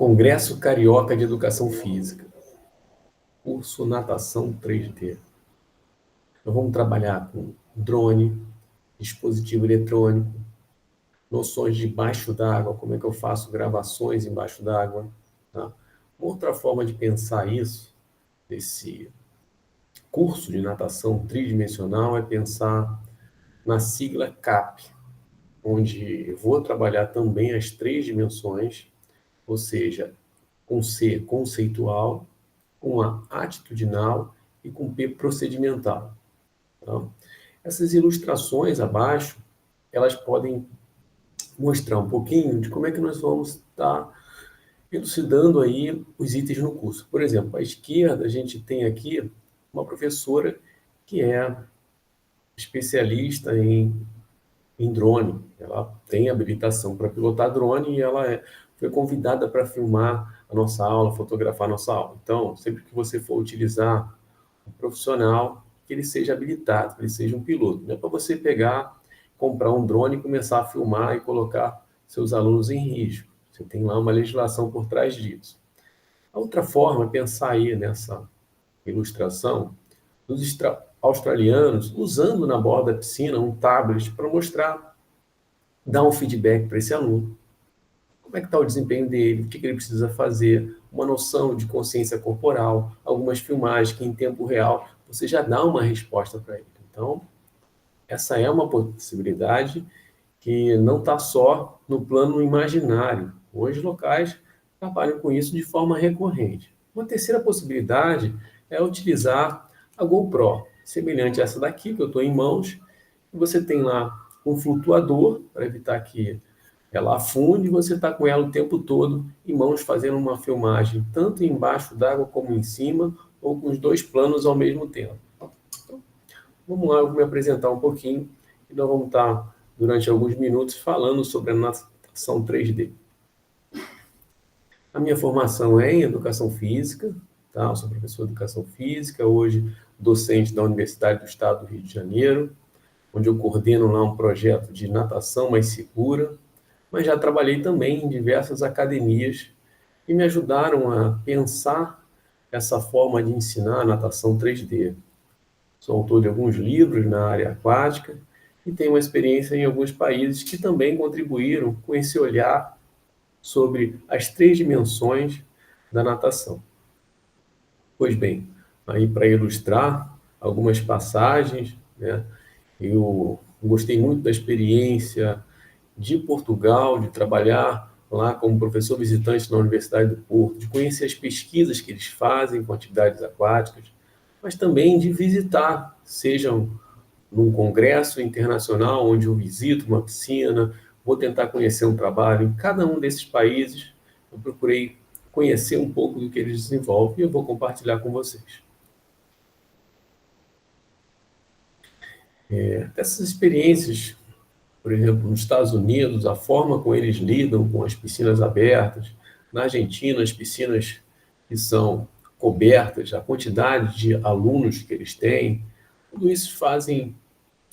Congresso Carioca de Educação Física, curso Natação 3D. Nós vamos trabalhar com drone, dispositivo eletrônico, noções de baixo d'água, como é que eu faço gravações embaixo d'água. Tá? Outra forma de pensar isso, desse curso de natação tridimensional, é pensar na sigla CAP, onde eu vou trabalhar também as três dimensões, ou seja, com C conceitual, com A atitudinal e com P procedimental. Tá? Essas ilustrações abaixo, elas podem mostrar um pouquinho de como é que nós vamos estar elucidando aí os itens no curso. Por exemplo, à esquerda a gente tem aqui uma professora que é especialista em drone. Ela tem habilitação para pilotar drone e foi convidada para filmar a nossa aula, fotografar a nossa aula. Então, sempre que você for utilizar um profissional, que ele seja habilitado, que ele seja um piloto. Não é para você pegar, comprar um drone e começar a filmar e colocar seus alunos em risco. Você tem lá uma legislação por trás disso. A outra forma é pensar aí nessa ilustração dos australianos usando na borda da piscina um tablet para mostrar, dar um feedback para esse aluno. Como é que está o desempenho dele, o que ele precisa fazer, uma noção de consciência corporal, algumas filmagens que em tempo real você já dá uma resposta para ele. Então, essa é uma possibilidade que não está só no plano imaginário. Hoje, locais trabalham com isso de forma recorrente. Uma terceira possibilidade é utilizar a GoPro, semelhante a essa daqui, que eu estou em mãos. Você tem lá um flutuador, para evitar que ela afunde, e você está com ela o tempo todo em mãos, fazendo uma filmagem, tanto embaixo d'água como em cima, ou com os dois planos ao mesmo tempo. Então, vamos lá, eu vou me apresentar um pouquinho, e nós vamos estar, durante alguns minutos, falando sobre a natação 3D. A minha formação é em Educação Física, tá? Eu sou professor de Educação Física, hoje docente da Universidade do Estado do Rio de Janeiro, onde eu coordeno lá um projeto de natação mais segura, mas já trabalhei também em diversas academias que me ajudaram a pensar essa forma de ensinar a natação 3D. Sou autor de alguns livros na área aquática e tenho uma experiência em alguns países que também contribuíram com esse olhar sobre as três dimensões da natação. Pois bem, aí para ilustrar algumas passagens, né, eu gostei muito da experiência de Portugal, de trabalhar lá como professor visitante na Universidade do Porto, de conhecer as pesquisas que eles fazem com atividades aquáticas, mas também de visitar, sejam num congresso internacional onde eu visito uma piscina, vou tentar conhecer um trabalho. Em cada um desses países, eu procurei conhecer um pouco do que eles desenvolvem e eu vou compartilhar com vocês. Essas experiências, por exemplo, nos Estados Unidos, a forma como eles lidam com as piscinas abertas, na Argentina, as piscinas que são cobertas, a quantidade de alunos que eles têm, tudo isso fazem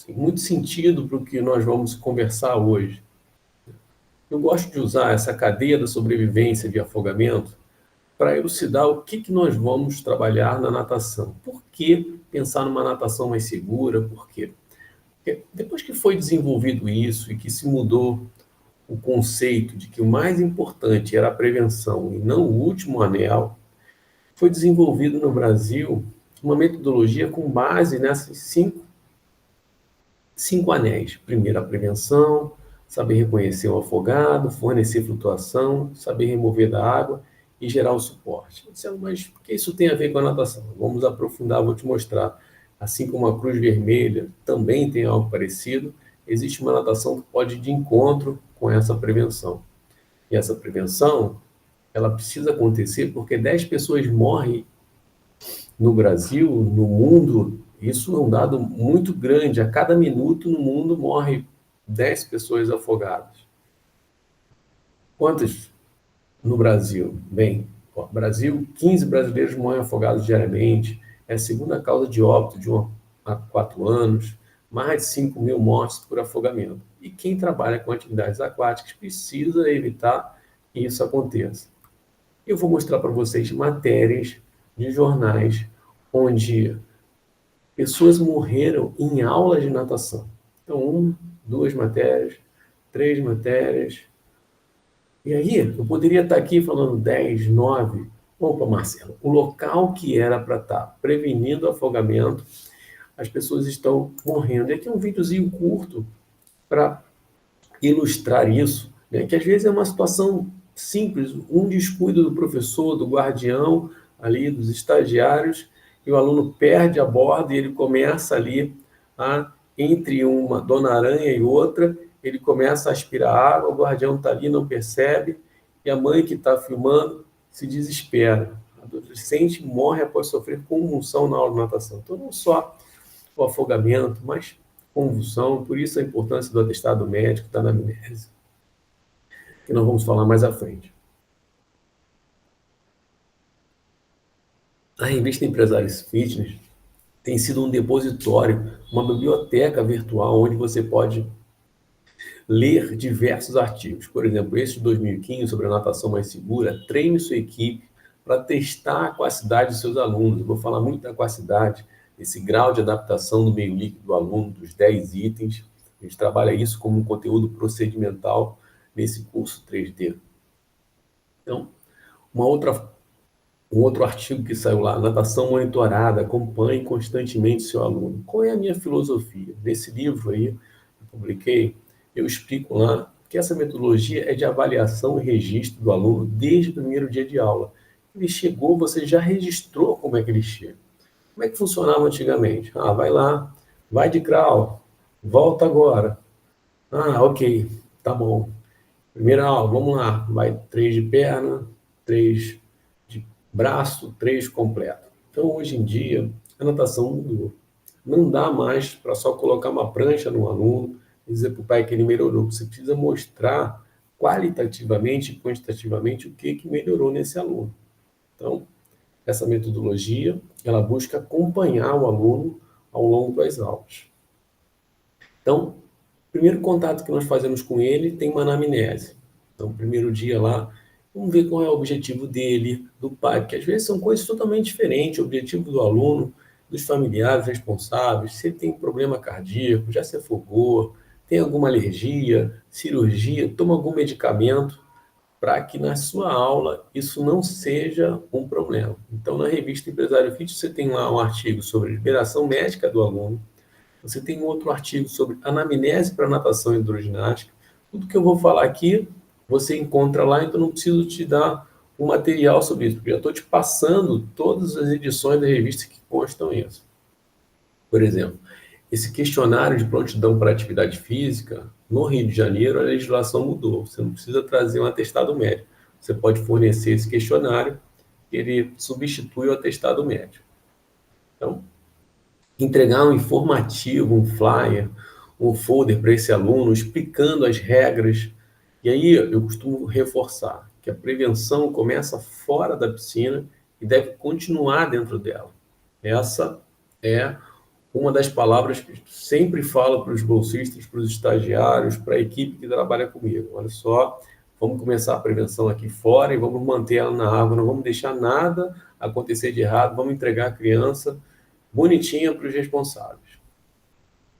muito sentido para o que nós vamos conversar hoje. Eu gosto de usar essa cadeia da sobrevivência de afogamento para elucidar o que nós vamos trabalhar na natação. Por que pensar numa natação mais segura? Por quê? Porque depois que foi desenvolvido isso e que se mudou o conceito de que o mais importante era a prevenção e não o último anel, foi desenvolvido no Brasil uma metodologia com base nessas cinco anéis. Primeiro, a prevenção, saber reconhecer o afogado, fornecer flutuação, saber remover da água e gerar o suporte. Mas o que isso tem a ver com a natação? Vamos aprofundar, vou te mostrar. Assim como a Cruz Vermelha também tem algo parecido, existe uma natação que pode ir de encontro com essa prevenção. E essa prevenção, ela precisa acontecer porque 10 pessoas morrem no Brasil, no mundo. Isso é um dado muito grande. A cada minuto no mundo morre 10 pessoas afogadas. Quantas no Brasil? Bem, no Brasil, 15 brasileiros morrem afogados diariamente. É a segunda causa de óbito de 1 a 4 anos. Mais de 5 mil mortes por afogamento. E quem trabalha com atividades aquáticas precisa evitar que isso aconteça. Eu vou mostrar para vocês matérias de jornais onde pessoas morreram em aulas de natação. Então, 2 matérias, 3 matérias. E aí, eu poderia estar aqui falando 10, 9. Opa, Marcelo, o local que era para estar prevenindo afogamento, as pessoas estão morrendo. E aqui é um videozinho curto para ilustrar isso, né? Que às vezes é uma situação simples, um descuido do professor, do guardião, ali dos estagiários, e o aluno perde a borda e ele começa ali, entre uma dona aranha e outra, ele começa a aspirar água, o guardião está ali, não percebe, e a mãe que está filmando se desespera. A adolescente morre após sofrer convulsão na aula de natação. Então, não só o afogamento, mas convulsão, por isso a importância do atestado médico da anamnese, que nós vamos falar mais à frente. A revista Empresários Fitness tem sido um depositório, uma biblioteca virtual onde você pode ler diversos artigos. Por exemplo, esse de 2015 sobre a natação mais segura, treine sua equipe para testar a aquacidade dos seus alunos. Eu vou falar muito da aquacidade, esse grau de adaptação do meio líquido do aluno, dos 10 itens. A gente trabalha isso como um conteúdo procedimental nesse curso 3D. Então, um outro artigo que saiu lá, natação monitorada, acompanhe constantemente seu aluno. Qual é a minha filosofia? Nesse livro aí, que eu publiquei, eu explico lá que essa metodologia é de avaliação e registro do aluno desde o primeiro dia de aula. Ele chegou, você já registrou como é que ele chega. Como é que funcionava antigamente? Vai lá, vai de crawl, volta agora. Ok, tá bom. Primeira aula, vamos lá. Vai 3 de perna, 3 de braço, 3 completo. Então, hoje em dia, a natação mudou. Não dá mais para só colocar uma prancha no aluno e dizer para o pai que ele melhorou. Você precisa mostrar qualitativamente e quantitativamente o que melhorou nesse aluno. Então, essa metodologia, ela busca acompanhar o aluno ao longo das aulas. Então, o primeiro contato que nós fazemos com ele tem uma anamnese. Então, primeiro dia lá, vamos ver qual é o objetivo dele, do pai, porque às vezes são coisas totalmente diferentes, o objetivo do aluno, dos familiares responsáveis, se ele tem problema cardíaco, já se afogou, tem alguma alergia, cirurgia, toma algum medicamento, para que na sua aula isso não seja um problema. Então, na revista Empresário Fit, você tem lá um artigo sobre liberação médica do aluno, você tem um outro artigo sobre anamnese para natação e hidroginástica. Tudo que eu vou falar aqui, você encontra lá, então não preciso te dar um material sobre isso, porque já estou te passando todas as edições da revista que constam isso. Por exemplo, esse questionário de prontidão para atividade física, no Rio de Janeiro, a legislação mudou. Você não precisa trazer um atestado médico. Você pode fornecer esse questionário, ele substitui o atestado médico. Então, entregar um informativo, um flyer, um folder para esse aluno, explicando as regras. E aí eu costumo reforçar que a prevenção começa fora da piscina e deve continuar dentro dela. Essa é uma das palavras que sempre falo para os bolsistas, para os estagiários, para a equipe que trabalha comigo. Olha só, vamos começar a prevenção aqui fora e vamos manter ela na água, não vamos deixar nada acontecer de errado, vamos entregar a criança bonitinha para os responsáveis.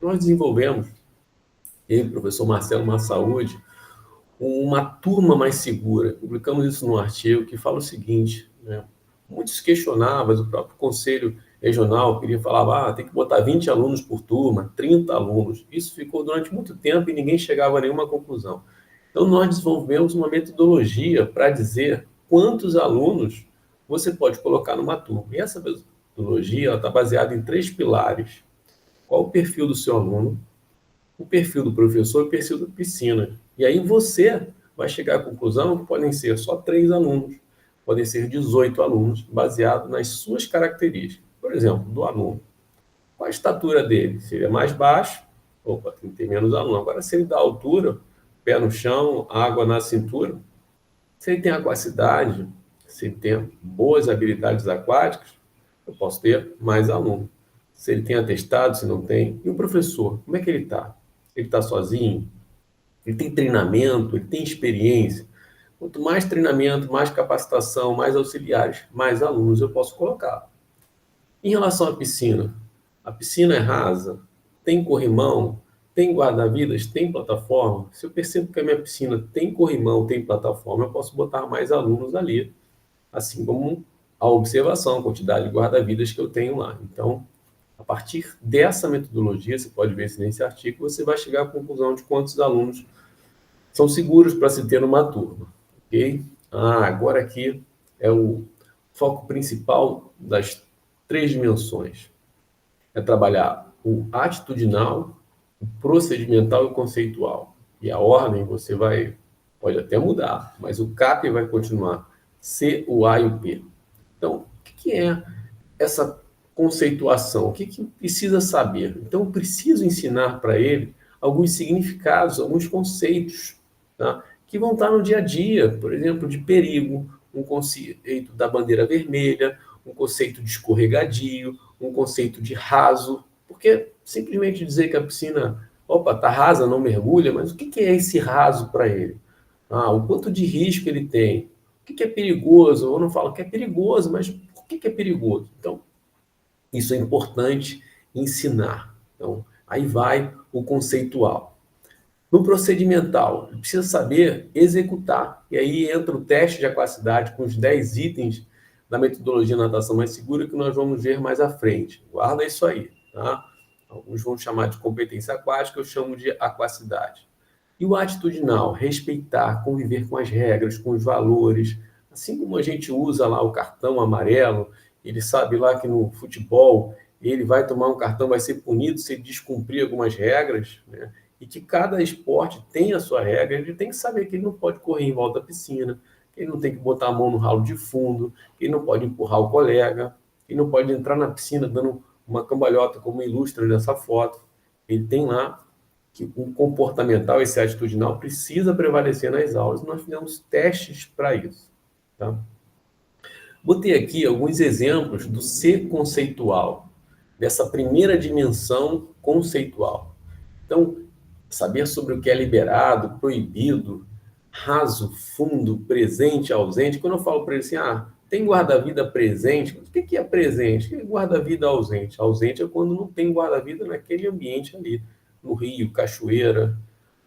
Nós desenvolvemos, eu e o professor Marcelo Massaúde, uma turma mais segura. Publicamos isso num artigo que fala o seguinte, né? Muitos questionavam, o próprio Conselho Regional queria falar, tem que botar 20 alunos por turma, 30 alunos. Isso ficou durante muito tempo e ninguém chegava a nenhuma conclusão. Então, nós desenvolvemos uma metodologia para dizer quantos alunos você pode colocar numa turma. E essa metodologia está baseada em 3 pilares. Qual o perfil do seu aluno, o perfil do professor e o perfil da piscina. E aí você vai chegar à conclusão que podem ser só 3 alunos, podem ser 18 alunos, baseado nas suas características. Por exemplo, do aluno. Qual a estatura dele? Se ele é mais baixo, tem que ter menos aluno. Agora, se ele dá altura, pé no chão, água na cintura, se ele tem aquacidade, se ele tem boas habilidades aquáticas, eu posso ter mais aluno. Se ele tem atestado, se não tem. E o professor, como é que ele está? Ele está sozinho? Ele tem treinamento? Ele tem experiência? Quanto mais treinamento, mais capacitação, mais auxiliares, mais alunos eu posso colocar. Em relação à piscina, a piscina é rasa, tem corrimão, tem guarda-vidas, tem plataforma. Se eu percebo que a minha piscina tem corrimão, tem plataforma, eu posso botar mais alunos ali, assim como a observação, a quantidade de guarda-vidas que eu tenho lá. Então, a partir dessa metodologia, você pode ver isso nesse artigo, você vai chegar à conclusão de quantos alunos são seguros para se ter numa turma. Ok? Agora aqui é o foco principal das 3 dimensões. É trabalhar o atitudinal, o procedimental e o conceitual. E a ordem pode até mudar, mas o CAP vai continuar. C, o A e o P. Então, o que é essa conceituação? O que precisa saber? Então, eu preciso ensinar para ele alguns significados, alguns conceitos, tá? Que vão estar no dia a dia, por exemplo, de perigo, um conceito da bandeira vermelha, um conceito de escorregadio, um conceito de raso, porque simplesmente dizer que a piscina, opa, está rasa, não mergulha, mas o que é esse raso para ele? O quanto de risco ele tem? O que é perigoso? Eu não falo que é perigoso, mas por que é perigoso? Então, isso é importante ensinar. Então, aí vai o conceitual. No procedimental, precisa saber executar. E aí entra o teste de aquacidade com os 10 itens da metodologia natação mais segura que nós vamos ver mais à frente. Guarda isso aí, tá? Alguns vão chamar de competência aquática, eu chamo de aquacidade. E o atitudinal, respeitar, conviver com as regras, com os valores. Assim como a gente usa lá o cartão amarelo, ele sabe lá que no futebol ele vai tomar um cartão, vai ser punido se ele descumprir algumas regras, né? E que cada esporte tem a sua regra, ele tem que saber que ele não pode correr em volta da piscina, que ele não tem que botar a mão no ralo de fundo, que ele não pode empurrar o colega, que ele não pode entrar na piscina dando uma cambalhota, como ilustra nessa foto. Ele tem lá que o comportamental, esse atitudinal, precisa prevalecer nas aulas. Nós fizemos testes para isso. Tá? Botei aqui alguns exemplos do ser conceitual, dessa primeira dimensão conceitual. Então, saber sobre o que é liberado, proibido, raso, fundo, presente, ausente. Quando eu falo para ele assim, tem guarda-vida presente, o que é presente? O que é guarda-vida ausente? Ausente é quando não tem guarda-vida naquele ambiente ali, no rio, cachoeira.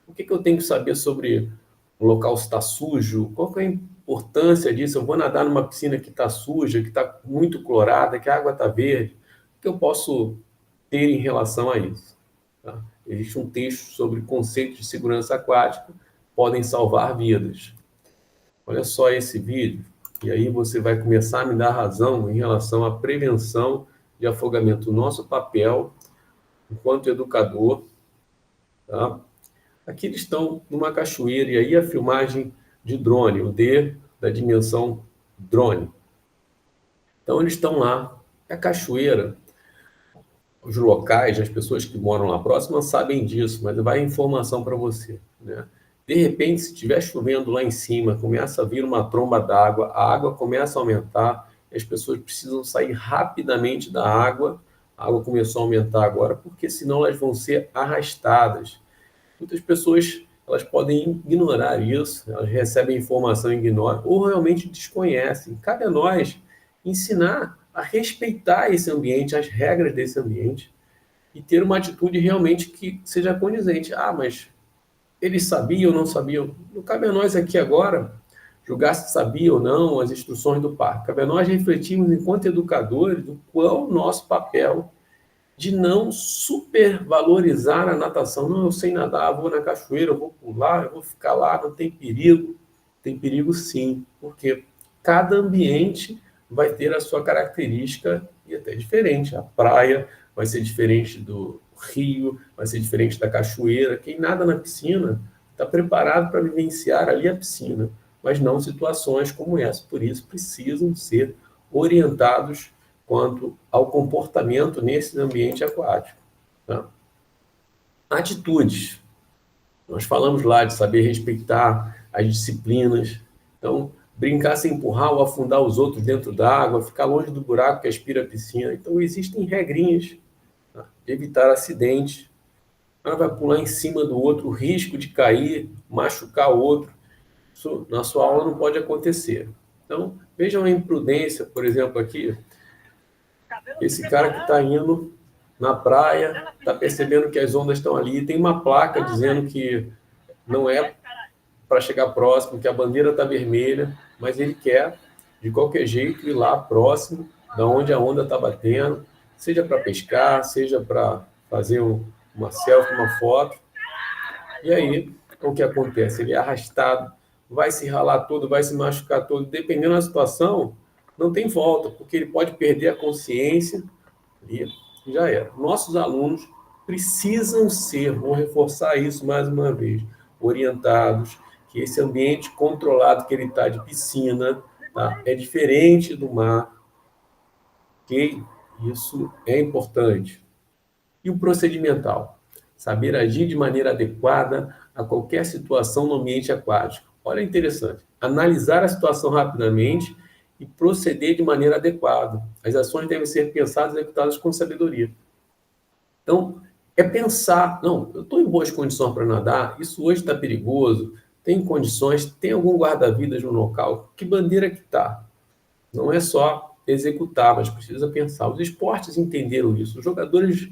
O que eu tenho que saber sobre o local se está sujo? Qual que é a importância disso? Eu vou nadar numa piscina que está suja, que está muito clorada, que a água está verde. O que eu posso ter em relação a isso? Tá? Existe um texto sobre conceitos de segurança aquática, podem salvar vidas. Olha só esse vídeo, e aí você vai começar a me dar razão em relação à prevenção de afogamento. O nosso papel, enquanto educador, tá? Aqui eles estão numa cachoeira, e aí a filmagem de drone, o D da dimensão drone. Então eles estão lá, a cachoeira, os locais, as pessoas que moram lá próximas sabem disso, mas vai informação para você, né? De repente, se estiver chovendo lá em cima, começa a vir uma tromba d'água, a água começa a aumentar, e as pessoas precisam sair rapidamente da água. A água começou a aumentar agora, porque senão elas vão ser arrastadas. Muitas pessoas, elas podem ignorar isso, elas recebem informação e ignoram, ou realmente desconhecem. Cabe a nós ensinar a respeitar esse ambiente, as regras desse ambiente, e ter uma atitude realmente que seja condizente. Mas eles sabiam ou não sabiam? Não cabe a nós aqui agora julgar se sabia ou não as instruções do parque. Cabe a nós refletirmos, enquanto educadores, do qual é o nosso papel de não supervalorizar a natação. Não, eu sei nadar, vou na cachoeira, eu vou pular, eu vou ficar lá, não tem perigo. Tem perigo sim, porque cada ambiente vai ter a sua característica e até diferente. A praia vai ser diferente do rio, vai ser diferente da cachoeira. Quem nada na piscina está preparado para vivenciar ali a piscina, mas não situações como essa. Por isso, precisam ser orientados quanto ao comportamento nesse ambiente aquático. Tá? Atitudes. Nós falamos lá de saber respeitar as disciplinas. Então, brincar sem empurrar ou afundar os outros dentro da água, ficar longe do buraco que aspira a piscina. Então, existem regrinhas, tá? De evitar acidentes. Vai pular em cima do outro, o risco de cair, machucar o outro. Isso na sua aula não pode acontecer. Então, vejam a imprudência, por exemplo, aqui, esse cara que está indo na praia, está percebendo que as ondas estão ali, tem uma placa dizendo que não é para chegar próximo, que a bandeira está vermelha, mas ele quer, de qualquer jeito, ir lá próximo, da onde a onda está batendo, seja para pescar, seja para fazer uma selfie, uma foto. E aí, o que acontece? Ele é arrastado, vai se ralar todo, vai se machucar todo, dependendo da situação, não tem volta, porque ele pode perder a consciência e já era. Nossos alunos precisam ser, vou reforçar isso mais uma vez, orientados, que esse ambiente controlado que ele está de piscina, tá, é diferente do mar, ok? Isso é importante. E o procedimental? Saber agir de maneira adequada a qualquer situação no ambiente aquático. Olha, interessante. Analisar a situação rapidamente e proceder de maneira adequada. As ações devem ser pensadas e executadas com sabedoria. Então, é pensar, não, eu estou em boas condições para nadar, isso hoje está perigoso, tem condições, tem algum guarda-vidas no local, que bandeira que está? Não é só executar, mas precisa pensar. Os esportes entenderam isso. Os jogadores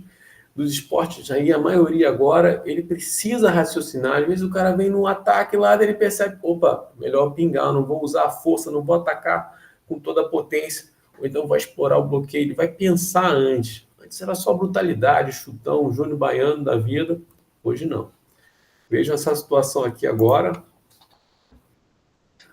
dos esportes aí, a maioria agora, ele precisa raciocinar. Às vezes o cara vem no ataque lá, ele percebe, opa, melhor pingar, não vou usar a força, não vou atacar com toda a potência, ou então vai explorar o bloqueio, ele vai pensar antes. Antes era só brutalidade, chutão, Júnior Baiano da vida, hoje não. Veja essa situação aqui agora,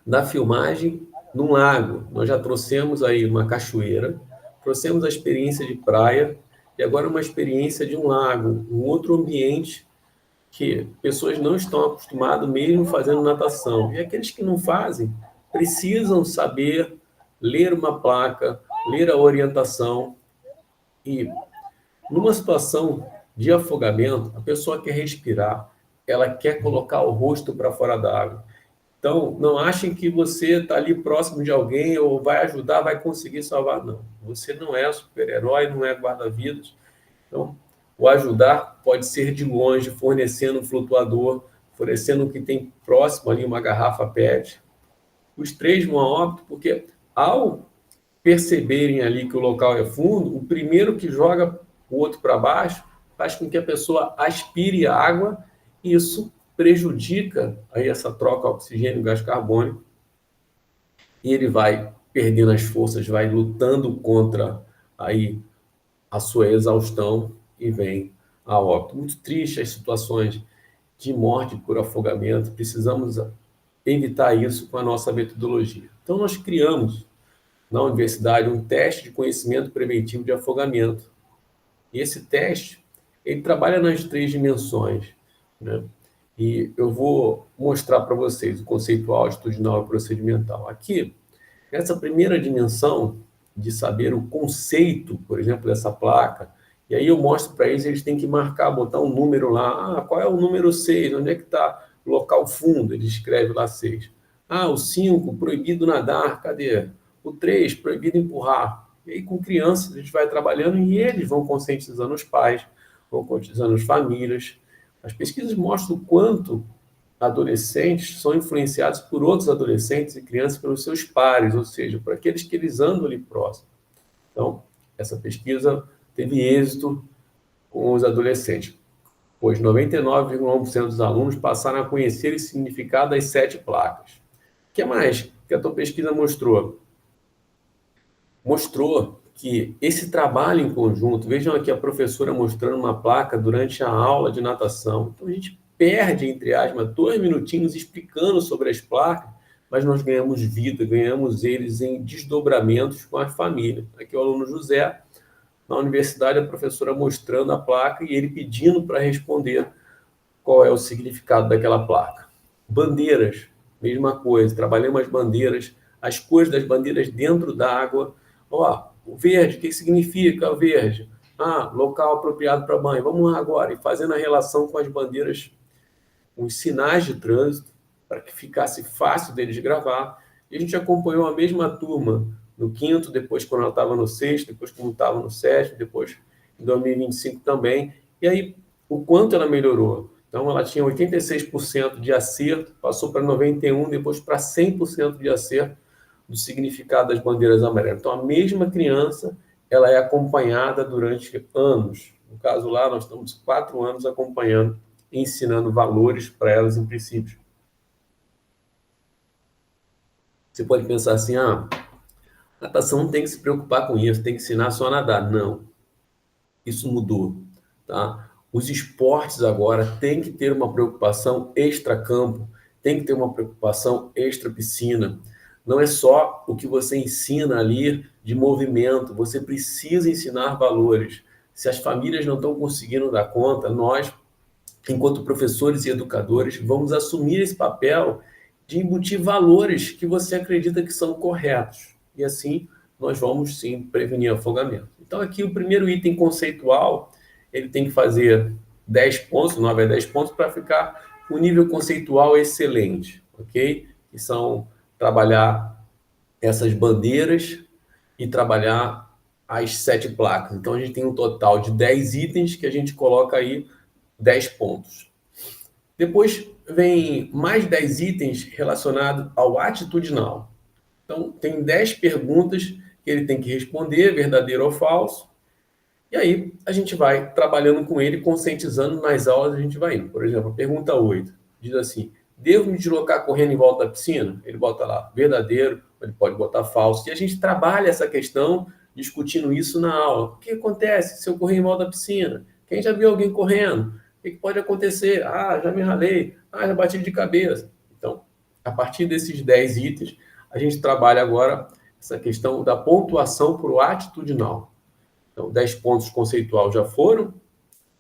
da filmagem num lago. Nós já trouxemos aí uma cachoeira, trouxemos a experiência de praia, e agora uma experiência de um lago, um outro ambiente que pessoas não estão acostumadas mesmo fazendo natação. E aqueles que não fazem precisam saber ler uma placa, ler a orientação. E numa situação de afogamento, a pessoa quer respirar, ela quer colocar o rosto para fora d'água. Então, não achem que você está ali próximo de alguém ou vai ajudar, vai conseguir salvar. Não. Você não é super-herói, não é guarda-vidas. Então, o ajudar pode ser de longe, fornecendo um flutuador, fornecendo o que tem próximo ali, uma garrafa PET. Os três vão a óbito porque, ao perceberem ali que o local é fundo, o primeiro que joga o outro para baixo faz com que a pessoa aspire água e isso prejudica aí essa troca oxigênio-gás carbônico e ele vai perdendo as forças, vai lutando contra aí a sua exaustão e vem a óbito. Muito triste as situações de morte por afogamento, precisamos evitar isso com a nossa metodologia. Então, nós criamos na universidade um teste de conhecimento preventivo de afogamento. E esse teste, ele trabalha nas três dimensões, né? E eu vou mostrar para vocês o conceitual, atitudinal e procedimental. Aqui, essa primeira dimensão de saber o conceito, por exemplo, dessa placa, e aí eu mostro para eles têm que marcar, botar um número lá. Ah, qual é o número 6? Onde é que está o local fundo? Ele escreve lá 6. Ah, o 5, proibido nadar, cadê? O 3, proibido empurrar. E aí, com crianças, a gente vai trabalhando e eles vão conscientizando os pais, vão conscientizando as famílias. As pesquisas mostram o quanto adolescentes são influenciados por outros adolescentes e crianças pelos seus pares, ou seja, por aqueles que eles andam ali próximo. Então, essa pesquisa teve êxito com os adolescentes, pois 99,1% dos alunos passaram a conhecer o significado das 7 placas. O que mais que a tua pesquisa mostrou? Mostrou que esse trabalho em conjunto, vejam aqui a professora mostrando uma placa durante a aula de natação. Então, a gente perde, entre aspas, 2 minutinhos explicando sobre as placas, mas nós ganhamos vida, ganhamos eles em desdobramentos com a família. Aqui o aluno José, na universidade, a professora mostrando a placa e ele pedindo para responder qual é o significado daquela placa. Bandeiras, mesma coisa, trabalhamos as bandeiras, as cores das bandeiras dentro da água. Ó, o verde, o que significa o verde? Ah, local apropriado para banho. Vamos lá agora, e fazendo a relação com as bandeiras, com os sinais de trânsito, para que ficasse fácil deles gravar. E a gente acompanhou a mesma turma no quinto, depois quando ela estava no sexto, depois quando estava no sétimo, depois em 2025 também. E aí, o quanto ela melhorou? Então, ela tinha 86% de acerto, passou para 91%, depois para 100% de acerto do significado das bandeiras amarelas. Então, a mesma criança, ela é acompanhada durante anos. No caso lá, nós estamos 4 anos acompanhando, ensinando valores para elas em princípios. Você pode pensar assim, natação não tem que se preocupar com isso, tem que ensinar só a nadar. Não, isso mudou, tá? Os esportes agora têm que ter uma preocupação extra-campo, tem que ter uma preocupação extra-piscina. Não é só o que você ensina ali de movimento, você precisa ensinar valores. Se as famílias não estão conseguindo dar conta, nós, enquanto professores e educadores, vamos assumir esse papel de embutir valores que você acredita que são corretos. E assim, nós vamos, sim, prevenir afogamento. Então, aqui, o primeiro item conceitual, ele tem que fazer 10 pontos, 9 a 10 pontos, para ficar com um nível conceitual excelente, ok? Que são trabalhar essas bandeiras e trabalhar as 7 placas. Então, a gente tem um total de 10 itens que a gente coloca aí 10 pontos. Depois vem mais 10 itens relacionados ao atitudinal. Então, tem 10 perguntas que ele tem que responder, verdadeiro ou falso. E aí, a gente vai trabalhando com ele, conscientizando nas aulas, a gente vai indo. Por exemplo, a pergunta 8 diz assim: devo me deslocar correndo em volta da piscina? Ele bota lá verdadeiro, ele pode botar falso. E a gente trabalha essa questão discutindo isso na aula. O que acontece se eu correr em volta da piscina? Quem já viu alguém correndo? O que pode acontecer? Já me ralei. Já bati de cabeça. Então, a partir desses 10 itens, a gente trabalha agora essa questão da pontuação para o atitudinal. Então, 10 pontos conceitual já foram,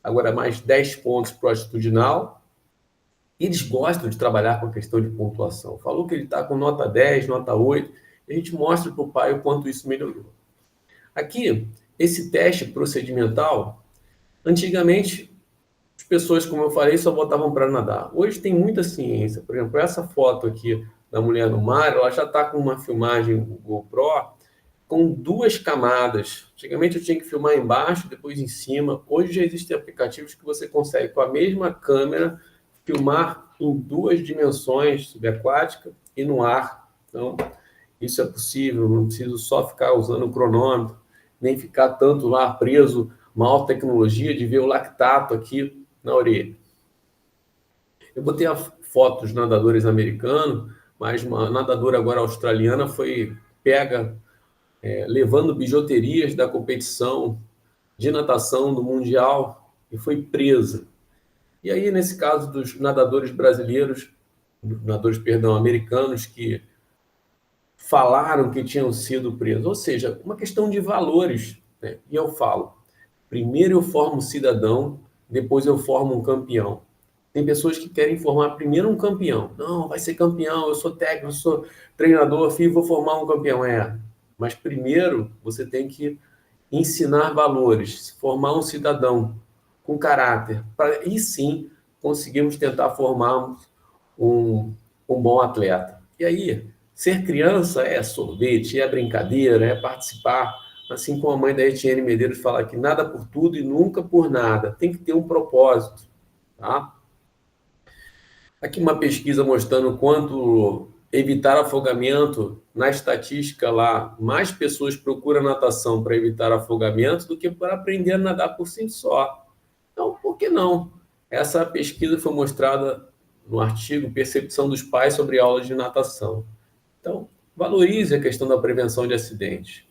agora mais 10 pontos para o atitudinal. Eles gostam de trabalhar com a questão de pontuação. Falou que ele está com nota 10, nota 8, e a gente mostra para o pai o quanto isso melhorou. Aqui, esse teste procedimental, antigamente, as pessoas, como eu falei, só botavam para nadar. Hoje tem muita ciência. Por exemplo, essa foto aqui da mulher no mar, ela já está com uma filmagem GoPro com 2 camadas. Antigamente eu tinha que filmar embaixo, depois em cima. Hoje já existem aplicativos que você consegue, com a mesma câmera, filmar em 2 dimensões, subaquática e no ar. Então, isso é possível, não preciso só ficar usando o cronômetro, nem ficar tanto lá preso, uma alta tecnologia de ver o lactato aqui na orelha. Eu botei a foto dos nadadores americanos, mas uma nadadora agora australiana foi pega levando bijuterias da competição de natação do Mundial e foi presa. E aí, nesse caso dos nadadores brasileiros, americanos, que falaram que tinham sido presos, ou seja, uma questão de valores, né? E eu falo, primeiro eu formo um cidadão, depois eu formo um campeão. Tem pessoas que querem formar primeiro um campeão. Não, vai ser campeão, eu sou técnico, eu sou treinador, filho, vou formar um campeão. Mas primeiro você tem que ensinar valores, formar um cidadão com caráter, para aí sim conseguirmos tentar formar um bom atleta. E aí, ser criança é sorvete, é brincadeira, é participar, assim como a mãe da Etienne Medeiros fala que nada por tudo e nunca por nada, tem que ter um propósito, tá? Aqui uma pesquisa mostrando quanto evitar afogamento, na estatística lá, mais pessoas procuram natação para evitar afogamento do que para aprender a nadar por si só. Então, por que não? Essa pesquisa foi mostrada no artigo Percepção dos Pais sobre Aulas de Natação. Então, valorize a questão da prevenção de acidentes.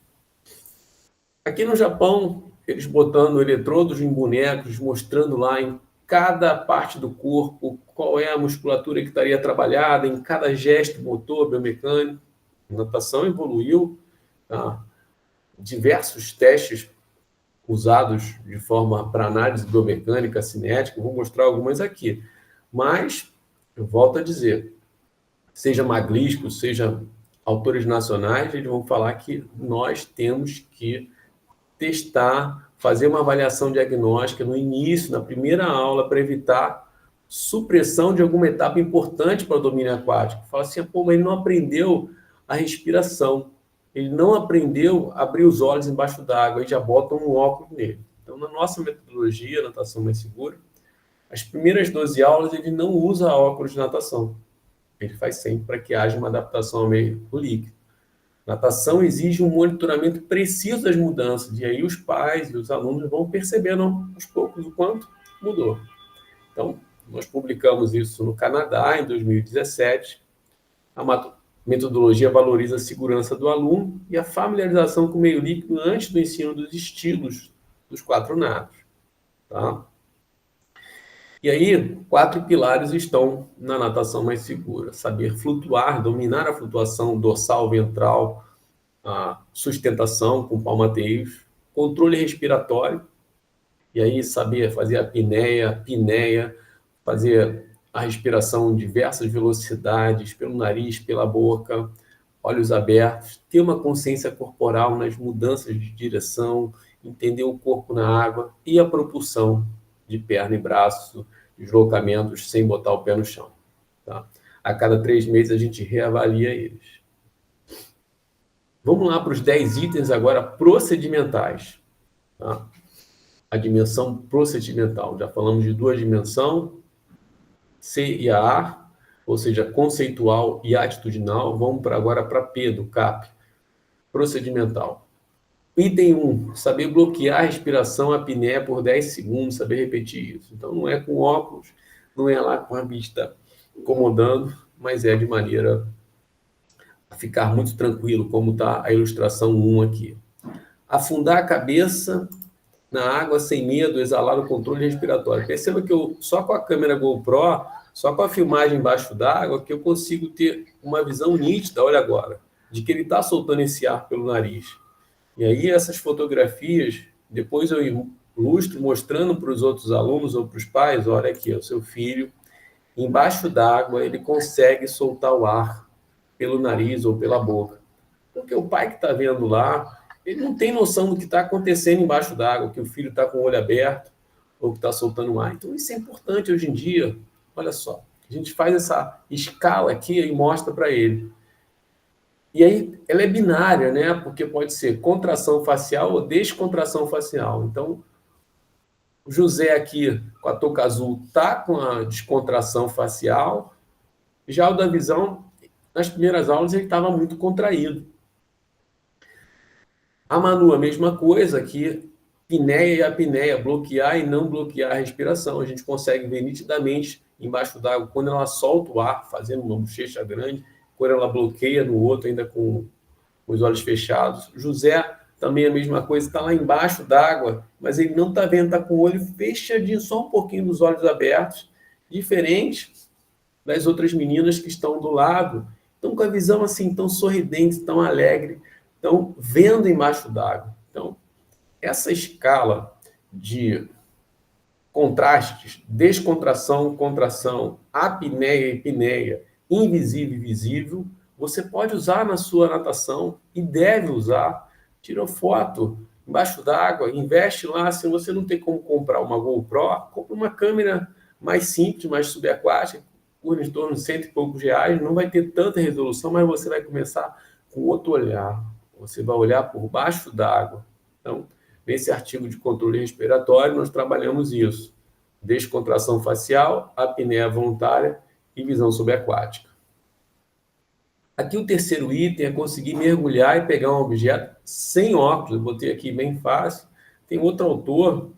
Aqui no Japão, eles botando eletrodos em bonecos, mostrando lá em cada parte do corpo qual é a musculatura que estaria trabalhada, em cada gesto motor, biomecânico. A natação evoluiu, tá? Diversos testes usados de forma para análise biomecânica, cinética, vou mostrar algumas aqui. Mas, eu volto a dizer, seja Maglisco, seja autores nacionais, eles vão falar que nós temos que testar, fazer uma avaliação diagnóstica no início, na primeira aula, para evitar supressão de alguma etapa importante para o domínio aquático. Fala assim, mas ele não aprendeu a respiração, ele não aprendeu a abrir os olhos embaixo d'água, aí já botam um óculos nele. Então, na nossa metodologia, natação mais segura, As primeiras 12 aulas ele não usa óculos de natação. Ele faz sempre para que haja uma adaptação ao meio líquido. Natação exige um monitoramento preciso das mudanças, e aí os pais e os alunos vão percebendo aos poucos o quanto mudou. Então, nós publicamos isso no Canadá, em 2017. A metodologia valoriza a segurança do aluno e a familiarização com o meio líquido antes do ensino dos estilos dos 4 nados. Tá? E aí, 4 pilares estão na natação mais segura. Saber flutuar, dominar a flutuação dorsal, ventral, a sustentação com palmateios, controle respiratório, e aí saber fazer a apneia, fazer a respiração em diversas velocidades, pelo nariz, pela boca, olhos abertos, ter uma consciência corporal nas mudanças de direção, entender o corpo na água e a propulsão de perna e braço, deslocamentos sem botar o pé no chão. Tá? A cada 3 meses a gente reavalia eles. Vamos lá para os 10 itens agora procedimentais. Tá? A dimensão procedimental. Já falamos de 2 dimensões, C e A, ou seja, conceitual e atitudinal. Vamos agora para P, do CAP, procedimental. Item 1, saber bloquear a respiração, a apneia por 10 segundos, saber repetir isso. Então, não é com óculos, não é lá com a vista incomodando, mas é de maneira a ficar muito tranquilo, como está a ilustração 1 aqui. Afundar a cabeça na água sem medo, exalar o controle respiratório. Perceba que eu, só com a câmera GoPro, só com a filmagem embaixo d'água, que eu consigo ter uma visão nítida, olha agora, de que ele está soltando esse ar pelo nariz. E aí essas fotografias, depois eu ilustro mostrando para os outros alunos ou para os pais, olha aqui, o seu filho, embaixo d'água, ele consegue soltar o ar pelo nariz ou pela boca. Porque o pai que está vendo lá, ele não tem noção do que está acontecendo embaixo d'água, que o filho está com o olho aberto ou que está soltando ar. Então isso é importante hoje em dia. Olha só, a gente faz essa escala aqui e mostra para ele. E aí, ela é binária, né? Porque pode ser contração facial ou descontração facial. Então, o José aqui, com a touca azul, está com a descontração facial. Já o da visão, nas primeiras aulas, ele estava muito contraído. A Manu, a mesma coisa, aqui, pinéia e apneia, bloquear e não bloquear a respiração. A gente consegue ver nitidamente embaixo d'água, quando ela solta o ar, fazendo uma bochecha grande, quando ela bloqueia no outro, ainda com os olhos fechados. José, também a mesma coisa, está lá embaixo d'água, mas ele não está vendo, está com o olho fechadinho, só um pouquinho dos olhos abertos, diferente das outras meninas que estão do lado. Estão com a visão assim, tão sorridente, tão alegre, estão vendo embaixo d'água. Então, essa escala de contrastes, descontração, contração, apneia e apneia, invisível e visível, você pode usar na sua natação e deve usar. Tira foto embaixo d'água, investe lá. Se você não tem como comprar uma GoPro, compra uma câmera mais simples, mais subaquática, por em torno de 100 e poucos reais. Não vai ter tanta resolução, mas você vai começar com outro olhar. Você vai olhar por baixo d'água. Então, nesse artigo de controle respiratório, nós trabalhamos isso. Descontração facial, apneia voluntária e visão subaquática. Aqui o terceiro item é conseguir mergulhar e pegar um objeto sem óculos. Eu botei aqui bem fácil. Tem outro autor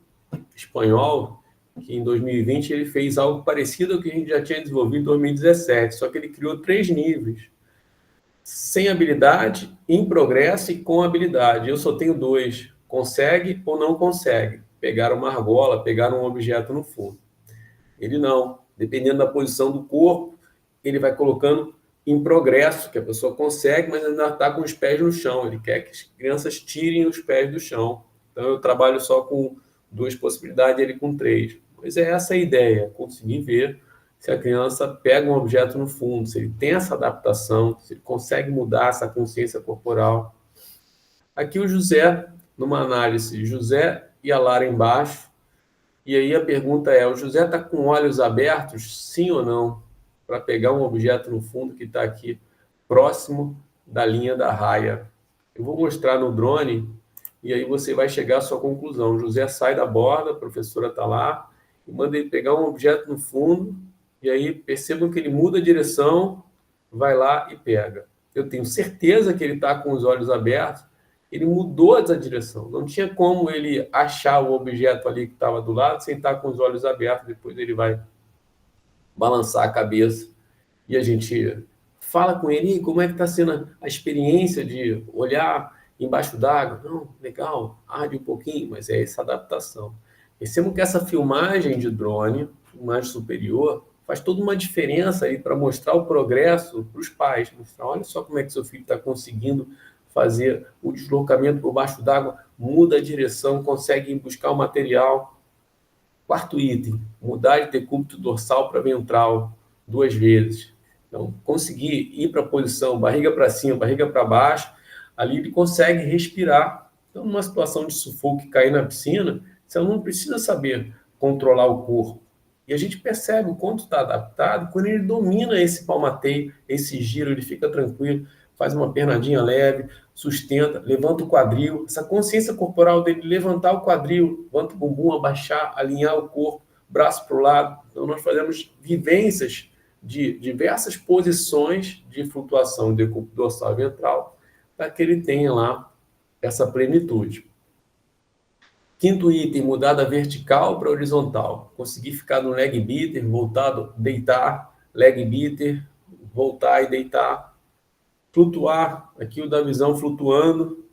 espanhol que em 2020 ele fez algo parecido ao que a gente já tinha desenvolvido em 2017, só que ele criou 3 níveis. Sem habilidade, em progresso e com habilidade. Eu só tenho 2. Consegue ou não consegue pegar uma argola, pegar um objeto no fundo. Ele não. Dependendo da posição do corpo, ele vai colocando em progresso, que a pessoa consegue, mas ainda está com os pés no chão. Ele quer que as crianças tirem os pés do chão. Então, eu trabalho só com 2 possibilidades, ele com 3. Mas é essa a ideia, conseguir ver se a criança pega um objeto no fundo, se ele tem essa adaptação, se ele consegue mudar essa consciência corporal. Aqui o José, numa análise, José e a Lara embaixo. E aí a pergunta é, o José está com olhos abertos, sim ou não? Para pegar um objeto no fundo que está aqui próximo da linha da raia. Eu vou mostrar no drone e aí você vai chegar à sua conclusão. O José sai da borda, a professora está lá, Eu mando ele pegar um objeto no fundo, e aí percebam que ele muda a direção, vai lá e pega. Eu tenho certeza que ele está com os olhos abertos, ele mudou essa direção. Não tinha como ele achar o objeto ali que estava do lado sem estar com os olhos abertos, depois ele vai balançar a cabeça e a gente fala com ele, como é que está sendo a experiência de olhar embaixo d'água? Não, legal, arde um pouquinho, mas é essa adaptação. Percebam que essa filmagem de drone, filmagem superior, faz toda uma diferença aí para mostrar o progresso para os pais. Mostrar, olha só como é que seu filho está conseguindo fazer o deslocamento por baixo d'água, muda a direção, consegue buscar o material. Quarto item, mudar de decúbito dorsal para ventral 2 vezes. Então, conseguir ir para a posição barriga para cima, barriga para baixo, ali ele consegue respirar. Então, numa situação de sufoco e cair na piscina, você não precisa saber controlar o corpo. E a gente percebe o quanto está adaptado quando ele domina esse palmateio, esse giro, ele fica tranquilo, faz uma pernadinha leve, sustenta, levanta o quadril, essa consciência corporal dele, levantar o quadril, levanta o bumbum, abaixar, alinhar o corpo, braço para o lado. Então, nós fazemos vivências de diversas posições de flutuação de decúbito dorsal e ventral, para que ele tenha lá essa plenitude. Quinto item, mudar da vertical para horizontal. Conseguir ficar no leg beater, voltado, deitar, leg beater, voltar e deitar. Flutuar, aqui o da visão flutuando.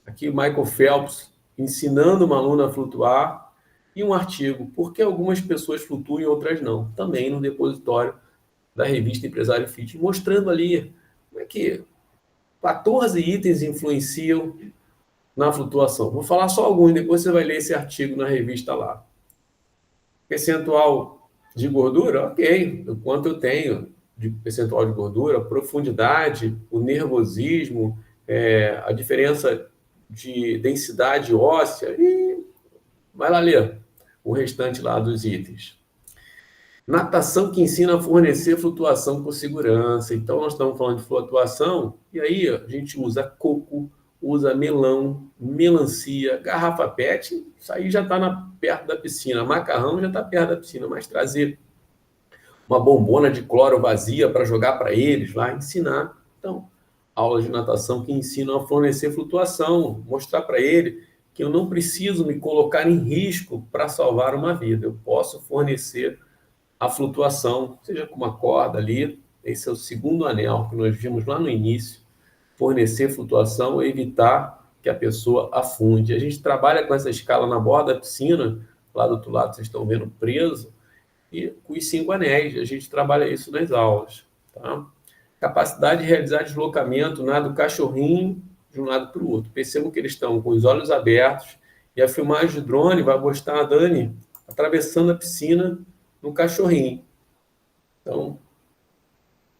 Aqui o Michael Phelps ensinando uma aluna a flutuar. E um artigo, por que algumas pessoas flutuam e outras não? Também no depositório da revista Empresário Fit, mostrando ali como é que 14 itens influenciam na flutuação. Vou falar só alguns, depois você vai ler esse artigo na revista lá. Percentual de gordura, ok, o quanto eu tenho de percentual de gordura, profundidade, o nervosismo, a diferença de densidade óssea, e vai lá ler o restante lá dos itens. Natação que ensina a fornecer flutuação com segurança. Então, nós estamos falando de flutuação, e aí a gente usa coco, usa melão, melancia, garrafa PET, isso aí já está perto da piscina. Macarrão já está perto da piscina, mas trazer uma bombona de cloro vazia para jogar para eles lá, ensinar. Então, aulas de natação que ensinam a fornecer flutuação, mostrar para ele que eu não preciso me colocar em risco para salvar uma vida. Eu posso fornecer a flutuação, seja com uma corda ali, esse é o segundo anel que nós vimos lá no início, fornecer flutuação, evitar que a pessoa afunde. A gente trabalha com essa escala na borda da piscina, lá do outro lado vocês estão vendo preso, e com os 5 anéis, a gente trabalha isso nas aulas. Tá? Capacidade de realizar deslocamento, nada do cachorrinho de um lado para o outro. Percebam que eles estão com os olhos abertos, e a filmagem de drone vai mostrar a Dani atravessando a piscina no cachorrinho. Então,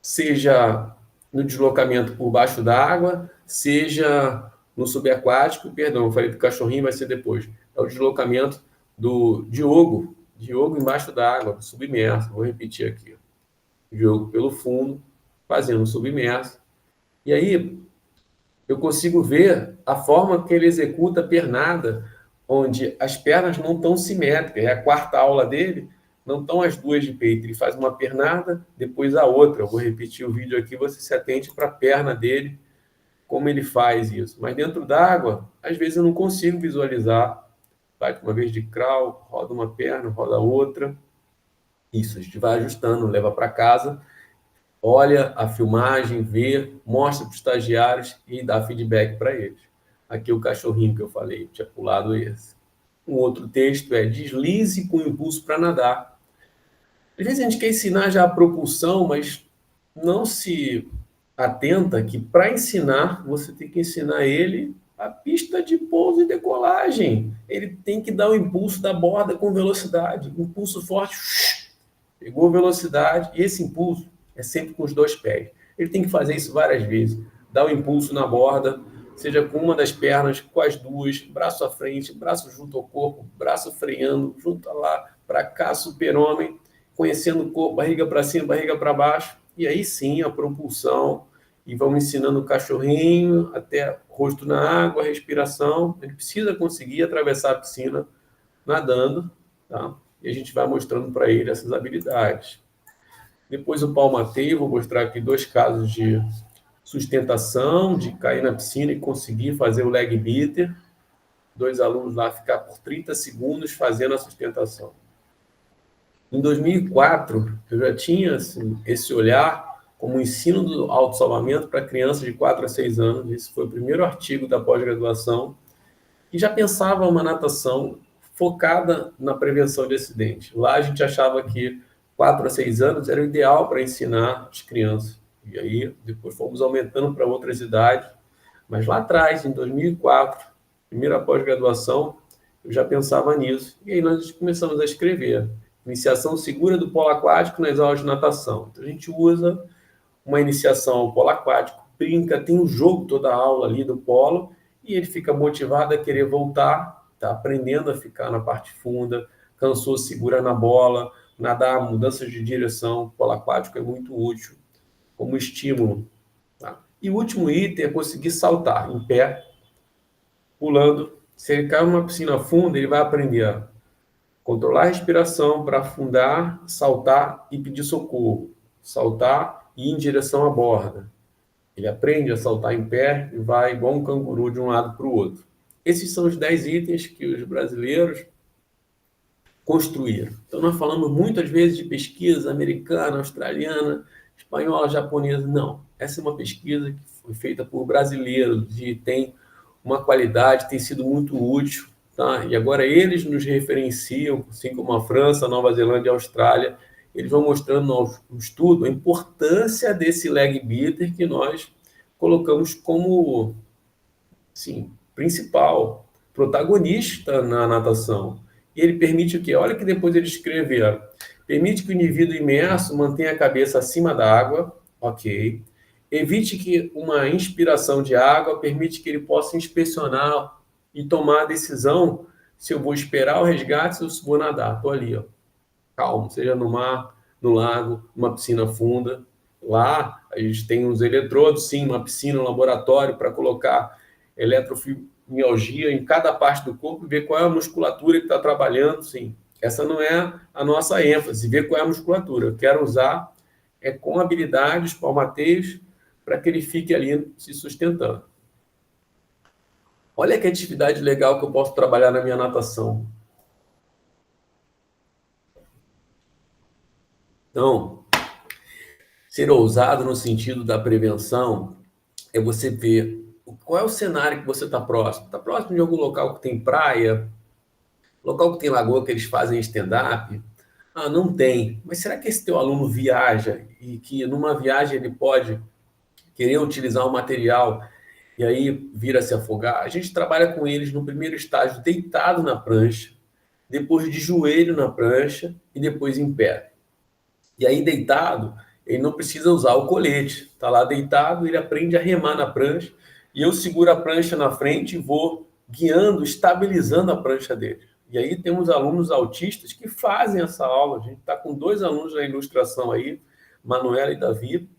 seja no deslocamento por baixo d'água, seja no subaquático, perdão, eu falei do cachorrinho, vai ser depois. É o deslocamento do Diogo embaixo d'água, submerso. Vou repetir aqui. Diogo pelo fundo, fazendo submerso. E aí, eu consigo ver a forma que ele executa a pernada, onde as pernas não estão simétricas. É a quarta aula dele, não estão as duas de peito. Ele faz uma pernada, depois a outra. Eu vou repetir o vídeo aqui, você se atente para a perna dele, como ele faz isso. Mas dentro d'água, às vezes eu não consigo visualizar. Vai uma vez de crawl, roda uma perna, roda outra. Isso, a gente vai ajustando, leva para casa, olha a filmagem, vê, mostra para os estagiários e dá feedback para eles. Aqui o cachorrinho que eu falei, tinha pulado esse. Um outro texto é deslize com impulso para nadar. Às vezes a gente quer ensinar já a propulsão, mas não se atenta que para ensinar, você tem que ensinar ele a pista de pouso e decolagem. Ele tem que dar o impulso da borda com velocidade. Impulso forte, pegou velocidade, e esse impulso é sempre com os 2 pés. Ele tem que fazer isso várias vezes. Dar o impulso na borda, seja com uma das pernas, com as duas, braço à frente, braço junto ao corpo, braço freando, junto lá, para cá, super-homem, conhecendo o corpo, barriga para cima, barriga para baixo, e aí sim a propulsão, e vamos ensinando o cachorrinho até rosto na água, respiração. Ele precisa conseguir atravessar a piscina nadando, tá? e a gente vai mostrando para ele essas habilidades. Depois o palmateio, vou mostrar aqui 2 casos de sustentação, de cair na piscina e conseguir fazer o leg beater. 2 alunos lá ficar por 30 segundos fazendo a sustentação. Em 2004, eu já tinha assim, esse olhar como ensino do autossalvamento para crianças de 4 a 6 anos. Esse foi o primeiro artigo da pós-graduação. E já pensava uma natação focada na prevenção de acidente. Lá a gente achava que 4 a 6 anos era o ideal para ensinar as crianças. E aí depois fomos aumentando para outras idades. Mas lá atrás, em 2004, primeira pós-graduação, eu já pensava nisso. E aí nós começamos a escrever. Iniciação segura do polo aquático nas aulas de natação. Então a gente usa uma iniciação ao polo aquático, brinca, tem o jogo toda a aula ali do polo, e ele fica motivado a querer voltar, tá aprendendo a ficar na parte funda, cansou, segura na bola, nadar, mudanças de direção, o polo aquático é muito útil como estímulo. Tá? E o último item é conseguir saltar em pé, pulando. Se ele cair numa piscina funda, ele vai aprender a controlar a respiração para afundar, saltar e pedir socorro. Saltar e ir em direção à borda. Ele aprende a saltar em pé e vai igual um canguru de um lado para o outro. Esses são os 10 itens que os brasileiros construíram. Então, nós falamos muitas vezes de pesquisa americana, australiana, espanhola, japonesa. Não, essa é uma pesquisa que foi feita por brasileiros e tem uma qualidade, tem sido muito útil. Tá? E agora eles nos referenciam, assim como a França, a Nova Zelândia e a Austrália, eles vão mostrando no estudo a importância desse leg beater que nós colocamos como sim, principal, protagonista na natação. E ele permite o quê? Olha que depois ele escreveram. Permite que o indivíduo imerso mantenha a cabeça acima da água, ok. Evite que uma inspiração de água permite que ele possa inspecionar e tomar a decisão se eu vou esperar o resgate ou se vou nadar. Estou ali, ó, calmo, seja no mar, no lago, numa piscina funda. Lá a gente tem uns eletrodos, sim, uma piscina, um laboratório para colocar eletrofibromialgia em cada parte do corpo e ver qual é a musculatura que está trabalhando, sim. Essa não é a nossa ênfase, ver qual é a musculatura. Eu quero usar com habilidade os palmateios para que ele fique ali se sustentando. Olha que atividade legal que eu posso trabalhar na minha natação. Então, ser ousado no sentido da prevenção é você ver qual é o cenário que você está próximo. Está próximo de algum local que tem praia, local que tem lagoa que eles fazem stand-up? Ah, não tem. Mas será que esse teu aluno viaja e que numa viagem ele pode querer utilizar o material e aí vir a se afogar? A gente trabalha com eles no primeiro estágio deitado na prancha, depois de joelho na prancha e depois em pé. E aí deitado, ele não precisa usar o colete. Está lá deitado, ele aprende a remar na prancha e eu seguro a prancha na frente e vou guiando, estabilizando a prancha dele. E aí temos alunos autistas que fazem essa aula. A gente está com 2 alunos na ilustração aí, Manuela e Davi.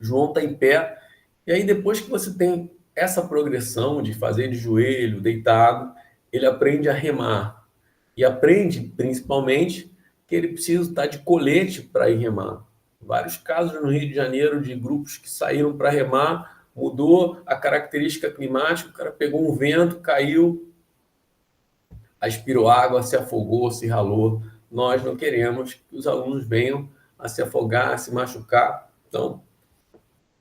João está em pé. E aí depois que você tem essa progressão de fazer de joelho, deitado, ele aprende a remar. E aprende, principalmente, que ele precisa estar de colete para ir remar. Vários casos no Rio de Janeiro de grupos que saíram para remar, mudou a característica climática, o cara pegou um vento, caiu, aspirou água, se afogou, se ralou. Nós não queremos que os alunos venham a se afogar, a se machucar. Então,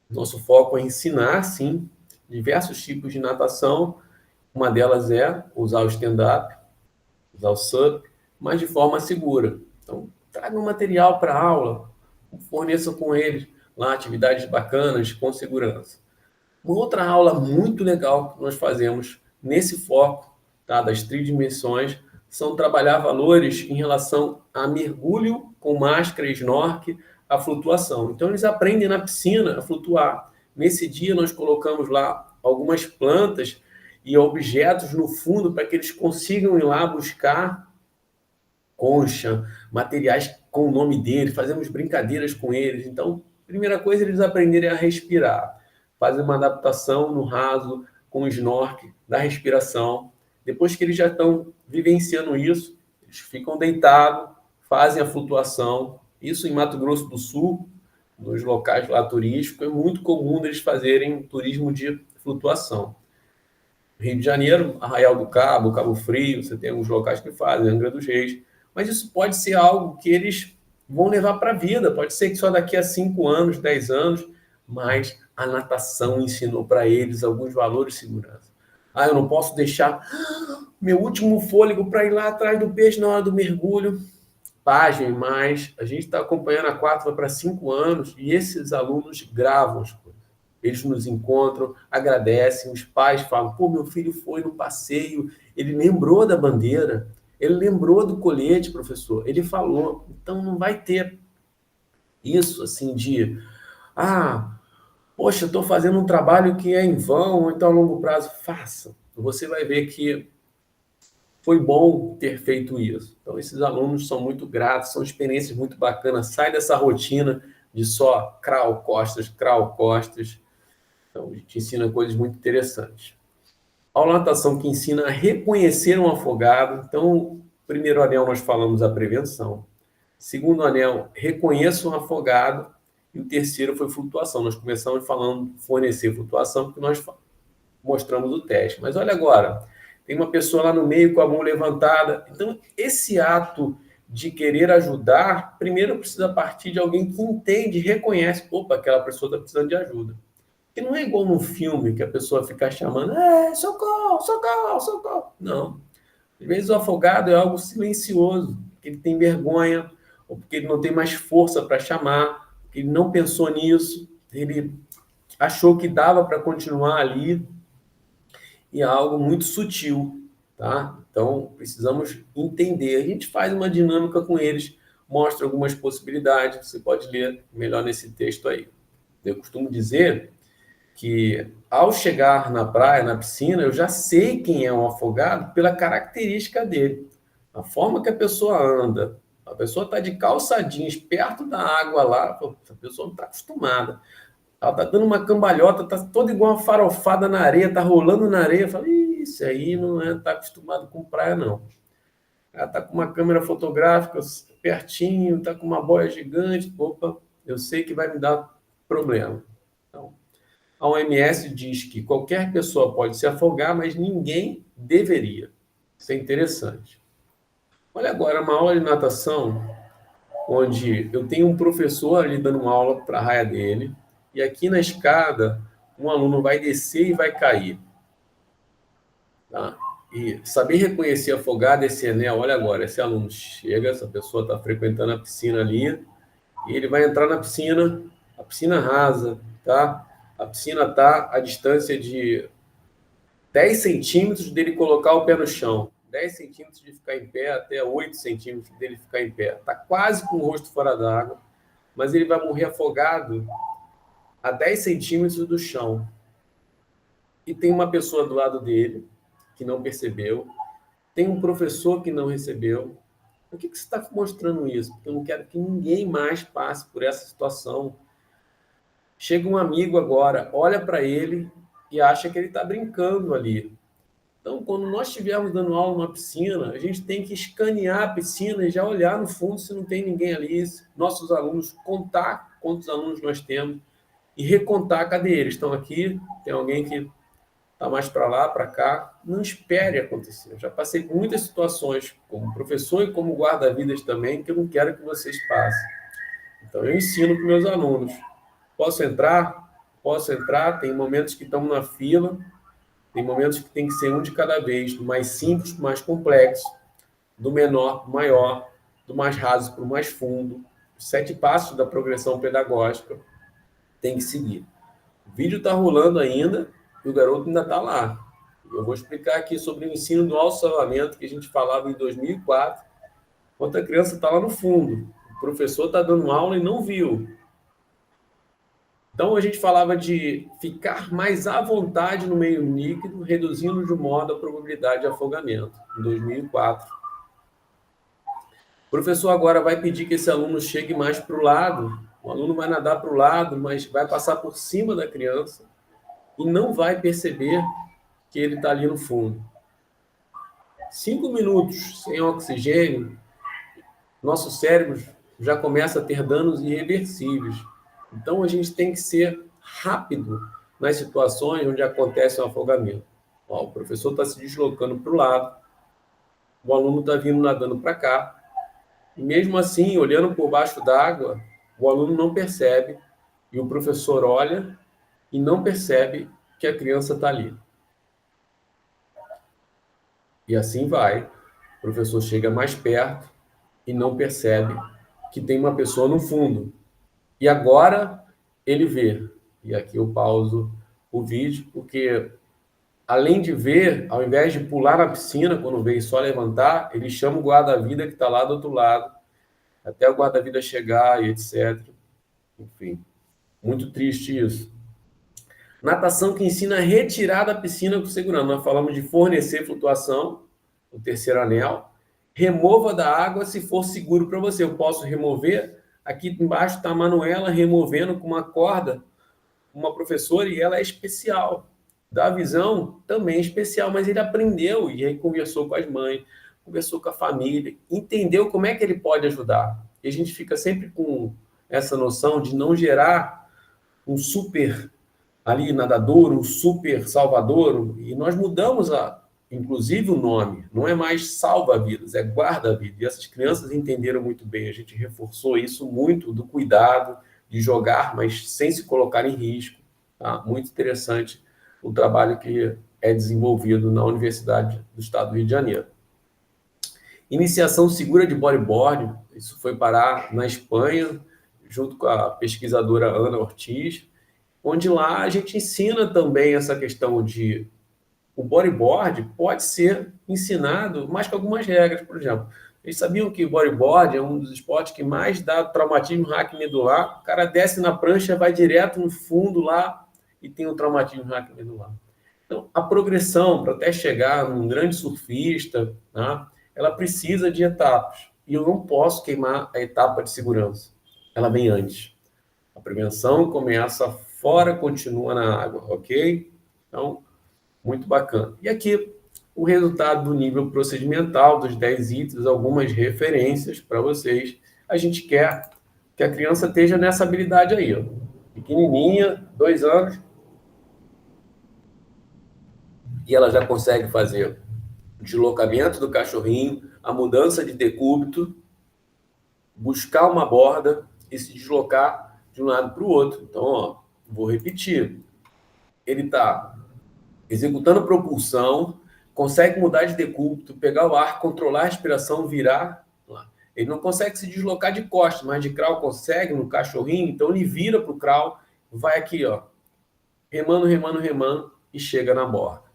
nosso foco é ensinar, sim, diversos tipos de natação. Uma delas é usar o stand-up, usar o SUP, mas de forma segura. Então, traga um material para a aula, forneça com eles lá atividades bacanas, com segurança. Uma outra aula muito legal que nós fazemos nesse foco, tá, das tridimensões, são trabalhar valores em relação a mergulho com máscara e snorkel, a flutuação. Então, eles aprendem na piscina a flutuar. Nesse dia, nós colocamos lá algumas plantas e objetos no fundo para que eles consigam ir lá buscar concha, materiais com o nome dele, fazemos brincadeiras com eles. Então, primeira coisa, eles aprenderem a respirar. Fazem uma adaptação no raso, com o snorkel, da respiração. Depois que eles já estão vivenciando isso, Eles ficam deitados, fazem a flutuação. Isso em Mato Grosso do Sul, nos locais lá turísticos, é muito comum eles fazerem turismo de flutuação. Rio de Janeiro, Arraial do Cabo, Cabo Frio, você tem alguns locais que fazem, Angra dos Reis, mas isso pode ser algo que eles vão levar para a vida, pode ser que só daqui a 5 anos, 10 anos, mas a natação ensinou para eles alguns valores de segurança. Ah, eu não posso deixar meu último fôlego para ir lá atrás do peixe na hora do mergulho. Página, mas a gente está acompanhando a 4 para 5 anos e esses alunos gravam as coisas. Eles nos encontram, agradecem, os pais falam, pô, meu filho foi no passeio, ele lembrou da bandeira, ele lembrou do colete, professor, ele falou. Então não vai ter isso assim de, poxa, estou fazendo um trabalho que é em vão, ou então a longo prazo. Faça. Você vai ver que foi bom ter feito isso. Então, esses alunos são muito gratos, são experiências muito bacanas. Sai dessa rotina de só crawl costas, crawl costas. Então, a gente ensina coisas muito interessantes. Aula de natação que ensina a reconhecer um afogado. Então, primeiro anel nós falamos a prevenção. Segundo anel, reconheça um afogado. E o terceiro foi flutuação. Nós começamos falando fornecer flutuação, porque nós mostramos o teste. Mas olha agora, tem uma pessoa lá no meio com a mão levantada. Então, esse ato de querer ajudar, primeiro precisa partir de alguém que entende, reconhece, opa, aquela pessoa está precisando de ajuda. Que não é igual num filme que a pessoa fica chamando, socorro, socorro, socorro. Não. Às vezes o afogado é algo silencioso, porque ele tem vergonha, ou porque ele não tem mais força para chamar, porque ele não pensou nisso, ele achou que dava para continuar ali, e é algo muito sutil, tá? Então, precisamos entender. A gente faz uma dinâmica com eles, mostra algumas possibilidades, você pode ler melhor nesse texto aí. Eu costumo dizer que, ao chegar na praia, na piscina, eu já sei quem é um afogado pela característica dele. A forma que a pessoa anda, a pessoa está de calça jeans perto da água lá, a pessoa não está acostumada. Ela tá dando uma cambalhota, tá toda igual uma farofada na areia, tá rolando na areia. Fala, isso aí não tá acostumado com praia, não. Ela tá com uma câmera fotográfica pertinho, tá com uma boia gigante. Opa, eu sei que vai me dar problema. Então, a OMS diz que qualquer pessoa pode se afogar, mas ninguém deveria. Isso é interessante. Olha agora, uma aula de natação, onde eu tenho um professor ali dando uma aula para a raia dele, e aqui na escada, um aluno vai descer e vai cair. Tá? E saber reconhecer afogado, esse anel, olha agora, esse aluno chega, essa pessoa está frequentando a piscina ali, e ele vai entrar na piscina, a piscina rasa, tá? A piscina está a distância de 10 centímetros dele colocar o pé no chão, 10 centímetros de ficar em pé, até 8 centímetros dele ficar em pé. Está quase com o rosto fora d'água, mas ele vai morrer afogado a 10 centímetros do chão. E tem uma pessoa do lado dele que não percebeu, tem um professor que não recebeu. Por que você está mostrando isso? Porque eu não quero que ninguém mais passe por essa situação. Chega um amigo agora, olha para ele e acha que ele está brincando ali. Então, quando nós estivermos dando aula numa piscina, a gente tem que escanear a piscina e já olhar no fundo se não tem ninguém ali. Nossos alunos, contar quantos alunos nós temos e recontar, cadê eles? Estão aqui? Tem alguém que está mais para lá, para cá? Não espere acontecer. Eu já passei por muitas situações, como professor e como guarda-vidas também, que eu não quero que vocês passem. Então, eu ensino para os meus alunos. Posso entrar? Posso entrar. Tem momentos que estamos na fila, tem momentos que tem que ser um de cada vez, do mais simples para o mais complexo, do menor para o maior, do mais raso para o mais fundo. Os 7 passos da progressão pedagógica tem que seguir. O vídeo está rolando ainda e o garoto ainda está lá. Eu vou explicar aqui sobre o ensino do alçavamento que a gente falava em 2004, enquanto a criança está lá no fundo. O professor está dando aula e não viu. Então, a gente falava de ficar mais à vontade no meio líquido, reduzindo de modo a probabilidade de afogamento, em 2004. O professor agora vai pedir que esse aluno chegue mais para o lado. O aluno vai nadar para o lado, mas vai passar por cima da criança e não vai perceber que ele está ali no fundo. 5 minutos sem oxigênio, nosso cérebro já começa a ter danos irreversíveis. Então, a gente tem que ser rápido nas situações onde acontece um afogamento. Ó, o professor está se deslocando para o lado, o aluno está vindo nadando para cá, e mesmo assim, olhando por baixo d'água, o aluno não percebe, e o professor olha e não percebe que a criança está ali. E assim vai. O professor chega mais perto e não percebe que tem uma pessoa no fundo. E agora ele vê. E aqui eu pauso o vídeo, porque além de ver, ao invés de pular na piscina, quando vê e só levantar, ele chama o guarda-vida que está lá do outro lado, até o guarda-vida chegar e etc. Enfim, muito triste isso. Natação que ensina a retirar da piscina com segurança. Nós falamos de fornecer flutuação, o terceiro anel. Remova da água se for seguro para você. Eu posso remover. Aqui embaixo está a Manuela removendo com uma corda, uma professora, e ela é especial. Da visão também é especial, mas ele aprendeu e aí conversou com as mães, conversou com a família, entendeu como é que ele pode ajudar. E a gente fica sempre com essa noção de não gerar um super ali nadador, um super salvador, e nós mudamos inclusive o nome, não é mais salva-vidas, é guarda-vidas. E essas crianças entenderam muito bem, a gente reforçou isso muito do cuidado de jogar, mas sem se colocar em risco. Tá? Muito interessante o trabalho que é desenvolvido na Universidade do Estado do Rio de Janeiro. Iniciação segura de bodyboard, isso foi parar na Espanha, junto com a pesquisadora Ana Ortiz, onde lá a gente ensina também essa questão de o bodyboard pode ser ensinado, mas com algumas regras. Por exemplo, eles sabiam que o bodyboard é um dos esportes que mais dá traumatismo raquimedular. O cara desce na prancha, vai direto no fundo lá e tem um traumatismo raquimedular. Então, a progressão para até chegar num grande surfista, né, ela precisa de etapas. E eu não posso queimar a etapa de segurança. Ela vem antes. A prevenção começa fora, continua na água, ok? Então, muito bacana. E aqui, o resultado do nível procedimental, dos 10 itens, algumas referências para vocês. A gente quer que a criança esteja nessa habilidade aí, ó. Pequenininha, 2 anos, e ela já consegue fazer o deslocamento do cachorrinho, a mudança de decúbito, buscar uma borda e se deslocar de um lado para o outro. Então, ó, vou repetir. Ele está executando propulsão, consegue mudar de decúbito, pegar o ar, controlar a respiração, virar. Ele não consegue se deslocar de costas, mas de crawl consegue no cachorrinho, então ele vira para o crawl, vai aqui, ó, remando, remando, remando e chega na borda.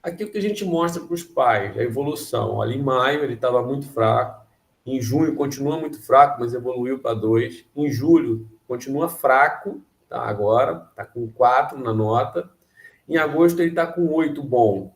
Aqui é o que a gente mostra para os pais, a evolução. Ali em maio ele estava muito fraco, em junho continua muito fraco, mas evoluiu para 2. Em julho continua fraco, tá? Agora está com 4 na nota. Em agosto ele está com 8 bom.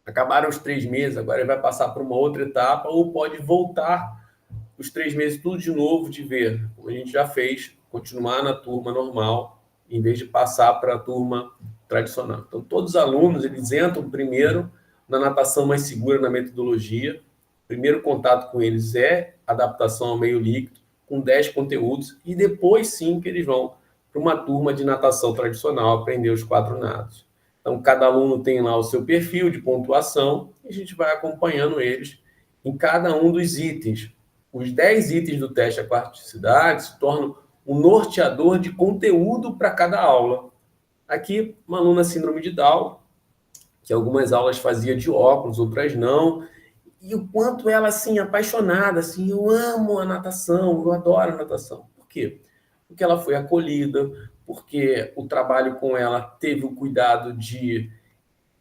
Acabaram os 3 meses, agora ele vai passar para uma outra etapa ou pode voltar os 3 meses tudo de novo, de ver, como a gente já fez, continuar na turma normal, em vez de passar para a turma tradicional. Então, todos os alunos, eles entram primeiro na natação mais segura, na metodologia. O primeiro contato com eles é adaptação ao meio líquido, com 10 conteúdos, e depois sim que eles vão para uma turma de natação tradicional, aprender os 4 nados. Então, cada aluno tem lá o seu perfil de pontuação, e a gente vai acompanhando eles em cada um dos itens. Os 10 itens do teste aquaticidade se tornam um norteador de conteúdo para cada aula. Aqui, uma aluna síndrome de Down, que algumas aulas fazia de óculos, outras não, e o quanto ela, assim, apaixonada, assim, eu amo a natação, eu adoro a natação. Por quê? Porque ela foi acolhida, porque o trabalho com ela teve o cuidado de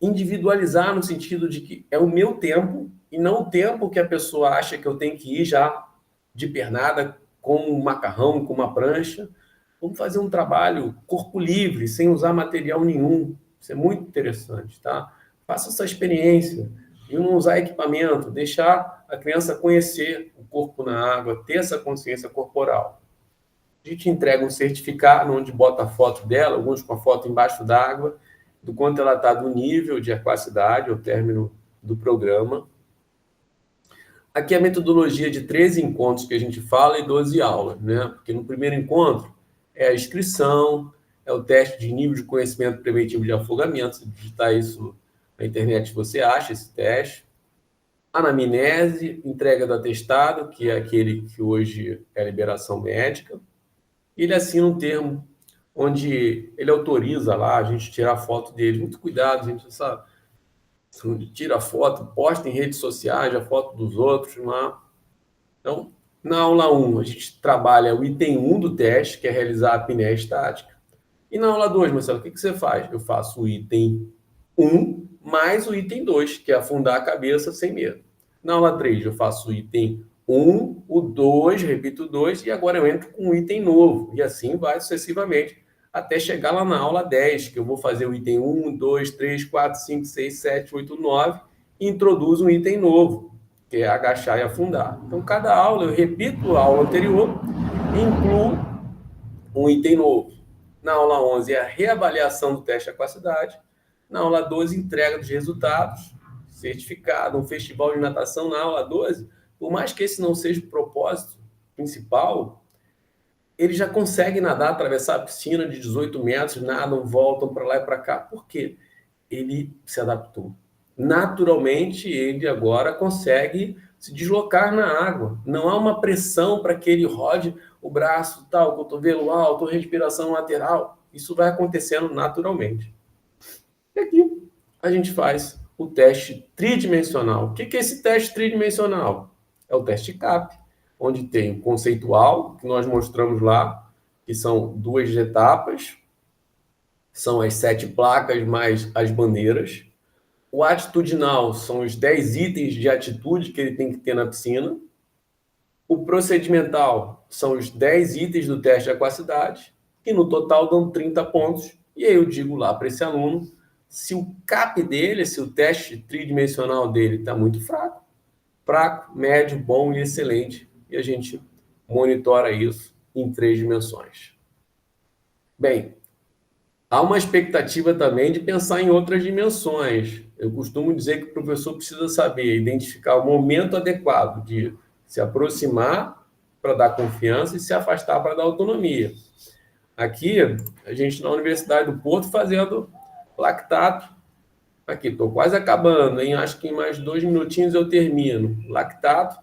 individualizar no sentido de que é o meu tempo e não o tempo que a pessoa acha que eu tenho que ir já de pernada com um macarrão, com uma prancha. Vamos fazer um trabalho corpo livre, sem usar material nenhum. Isso é muito interessante, tá? Faça essa experiência e não usar equipamento, deixar a criança conhecer o corpo na água, ter essa consciência corporal. A gente entrega um certificado onde bota a foto dela, alguns com a foto embaixo d'água, do quanto ela está do nível de aquacidade, ao término do programa. Aqui é a metodologia de 13 encontros que a gente fala e 12 aulas, né? Porque no primeiro encontro é a inscrição, é o teste de nível de conhecimento preventivo de afogamento. Se digitar isso na internet, você acha esse teste. Anamnese, entrega do atestado, que é aquele que hoje é a liberação médica. Ele assina um termo onde ele autoriza lá a gente tirar foto dele. Muito cuidado, gente, sabe? Tira a foto, posta em redes sociais a foto dos outros lá. Então, na aula 1, a gente trabalha o item 1 do teste, que é realizar a apneia estática. E na aula 2, Marcelo, o que você faz? Eu faço o item 1 mais o item 2, que é afundar a cabeça sem medo. Na aula 3, eu faço o item 1, o 2, repito o 2, e agora eu entro com um item novo. E assim vai sucessivamente, até chegar lá na aula 10, que eu vou fazer o item 1, 2, 3, 4, 5, 6, 7, 8, 9, e introduzo um item novo, que é agachar e afundar. Então, cada aula, eu repito a aula anterior e incluo um item novo. Na aula 11 é a reavaliação do teste de aquacidade. Na aula 12, entrega dos resultados, certificado, um festival de natação. Na aula 12, por mais que esse não seja o propósito principal, eles já conseguem nadar, atravessar a piscina de 18 metros, nadam, voltam para lá e para cá. Por quê? Ele se adaptou. Naturalmente, ele agora consegue se deslocar na água. Não há uma pressão para que ele rode o braço, tal, cotovelo alto, respiração lateral. Isso vai acontecendo naturalmente. E aqui a gente faz o teste tridimensional. O que é esse teste tridimensional? É o teste CAP, onde tem o conceitual, que nós mostramos lá, que são 2 etapas, são as 7 placas mais as bandeiras. O atitudinal são os 10 itens de atitude que ele tem que ter na piscina. O procedimental são os 10 itens do teste de aquacidade, que no total dão 30 pontos. E aí eu digo lá para esse aluno se o CAP dele, se o teste tridimensional dele está muito fraco, médio, bom e excelente. E a gente monitora isso em 3 dimensões. Bem, há uma expectativa também de pensar em outras dimensões. Eu costumo dizer que o professor precisa saber identificar o momento adequado de se aproximar para dar confiança e se afastar para dar autonomia. Aqui, a gente na Universidade do Porto fazendo lactato. Aqui, estou quase acabando, hein? Acho que em mais 2 minutinhos eu termino. Lactato,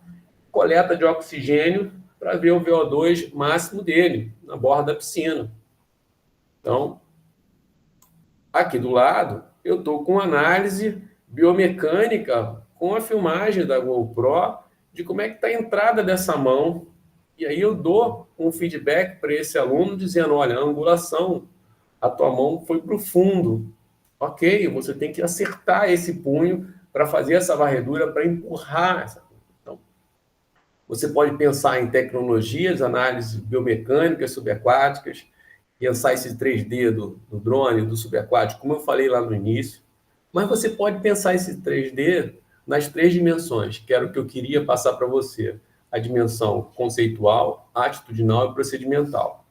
coleta de oxigênio para ver o VO2 máximo dele na borda da piscina. Então, aqui do lado, eu estou com análise biomecânica com a filmagem da GoPro de como é que está a entrada dessa mão. E aí eu dou um feedback para esse aluno dizendo, olha, a angulação, a tua mão foi para o fundo. Ok, você tem que acertar esse punho para fazer essa varredura, para empurrar essa. Então, você pode pensar em tecnologias, análises biomecânicas subaquáticas, pensar esse 3D do drone, do subaquático, como eu falei lá no início, mas você pode pensar esse 3D nas 3 dimensões, que era o que eu queria passar para você. A dimensão conceitual, atitudinal e procedimental.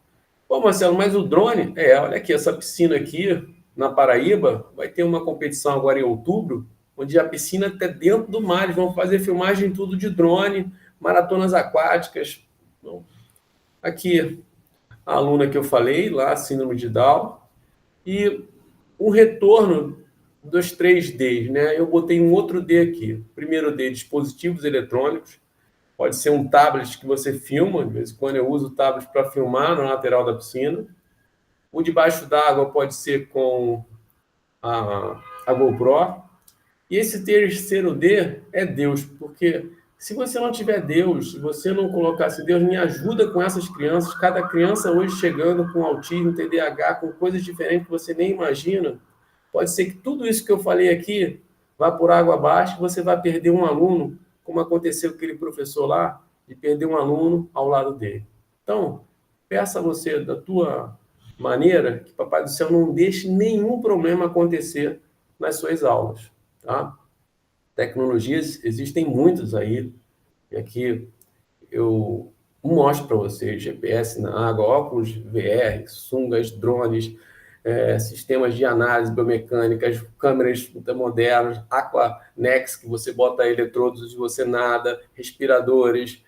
Pô, Marcelo, mas o drone... olha aqui, essa piscina aqui, na Paraíba, vai ter uma competição agora em outubro, onde a piscina está dentro do mar, eles vão fazer filmagem tudo de drone, maratonas aquáticas. Então, aqui, a aluna que eu falei, lá, síndrome de Down, e um retorno dos 3Ds, né? Eu botei um outro D aqui. Primeiro D, dispositivos eletrônicos. Pode ser um tablet que você filma, de vez em quando eu uso o tablet para filmar na lateral da piscina. O debaixo d'água pode ser com a GoPro. E esse terceiro D é Deus, porque se você não tiver Deus, se você não colocasse Deus, me ajuda com essas crianças, cada criança hoje chegando com autismo, TDAH, com coisas diferentes que você nem imagina, pode ser que tudo isso que eu falei aqui vá por água abaixo, você vai perder um aluno, como aconteceu com aquele professor lá, de perder um aluno ao lado dele. Então, peça a você, da tua maneira, que Papai do Céu não deixe nenhum problema acontecer nas suas aulas, tá? Tecnologias existem muitas aí, e aqui eu mostro para vocês GPS na água, óculos VR, sungas, drones, sistemas de análise biomecânicas, câmeras modernas, Aquanex, que você bota eletrodos e você nada, respiradores,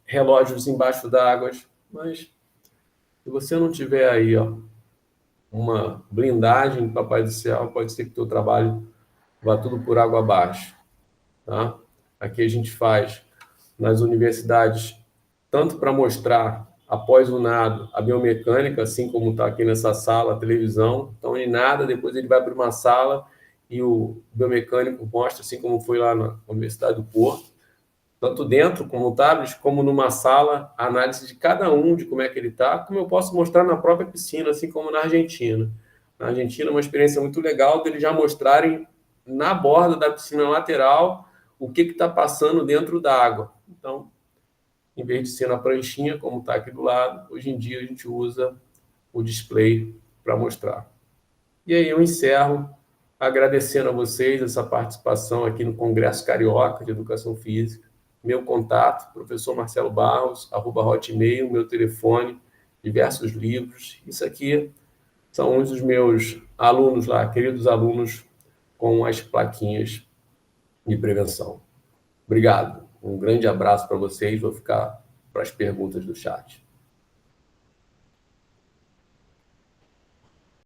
relógios embaixo d'água. Mas se você não tiver aí uma blindagem do Papai do Céu, pode ser que o teu trabalho vá tudo por água abaixo. Tá? Aqui a gente faz nas universidades, tanto para mostrar, após o nado, a biomecânica, assim como está aqui nessa sala, a televisão. Então, em nada, depois ele vai para uma sala e o biomecânico mostra, assim como foi lá na Universidade do Porto, tanto dentro, como no tablet, como numa sala, a análise de cada um, de como é que ele está, como eu posso mostrar na própria piscina, assim como na Argentina. Na Argentina, é uma experiência muito legal deles já mostrarem na borda da piscina lateral o que está passando dentro da água. Então, em vez de ser na pranchinha, como está aqui do lado, hoje em dia a gente usa o display para mostrar. E aí eu encerro agradecendo a vocês essa participação aqui no Congresso Carioca de Educação Física. Meu contato, professor Marcelo Barros, @hotmail, meu telefone, diversos livros. Isso aqui são uns dos meus alunos lá, queridos alunos, com as plaquinhas de prevenção. Obrigado. Um grande abraço para vocês. Vou ficar para as perguntas do chat.